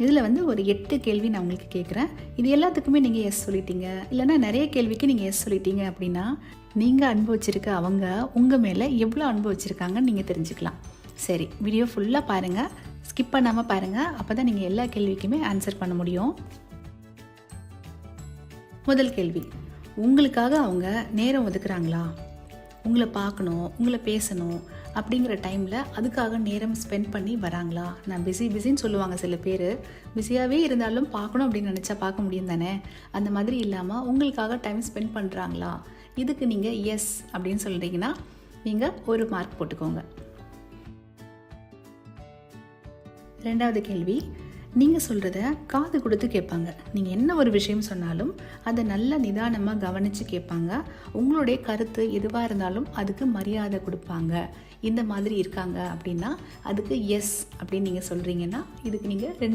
இதில் வந்து ஒரு 8 கேள்வி நான் உங்களுக்கு கேட்குறேன். இது எல்லாத்துக்குமே நீங்கள் எஸ் சொல்லிட்டீங்க, இல்லைனா நிறைய கேள்விக்கு நீங்கள் எஸ் சொல்லிட்டீங்க அப்படின்னா நீங்கள் அனுபவிச்சிருக்க அவங்க உங்கள் மேலே எவ்வளோ அனுபவிச்சிருக்காங்கன்னு நீங்கள் தெரிஞ்சுக்கலாம். சரி, வீடியோ ஃபுல்லாக பாருங்கள், ஸ்கிப் பண்ணாமல் பாருங்கள். அப்போ தான் நீங்கள் எல்லா கேள்விக்குமே ஆன்சர் பண்ண முடியும். முதல் கேள்வி, உங்களுக்காக அவங்க நேரம் ஒதுக்குறாங்களா? உங்களை பார்க்கணும், உங்களை பேசணும் அப்படிங்கிற டைமில் அதுக்காக நேரம் ஸ்பெண்ட் பண்ணி வராங்களா? நான் பிஸின்னு சொல்லுவாங்க சில பேர். பிஸியாகவே இருந்தாலும் பார்க்கணும் அப்படின்னு நினச்சா பார்க்க முடியும் தானே? அந்த மாதிரி இல்லாமல் உங்களுக்காக டைம் ஸ்பெண்ட் பண்ணுறாங்களா? இதுக்கு நீங்கள் எஸ் அப்படின்னு சொல்கிறீங்கன்னா நீங்கள் ஒரு மார்க் போட்டுக்கோங்க. ரெண்டாவது கேள்வி, நீங்கள் சொல்கிறத காது கொடுத்து கேட்பாங்க. நீங்கள் என்ன ஒரு விஷயம் சொன்னாலும் அதை நல்ல நிதானமாக கவனித்து கேட்பாங்க. உங்களுடைய கருத்து எதுவாக இருந்தாலும் அதுக்கு மரியாதை கொடுப்பாங்க. இந்த மாதிரி இருக்காங்க அப்படின்னா அதுக்கு எஸ் அப்படின்னு நீங்கள் சொல்கிறீங்கன்னா இதுக்கு நீங்கள் 2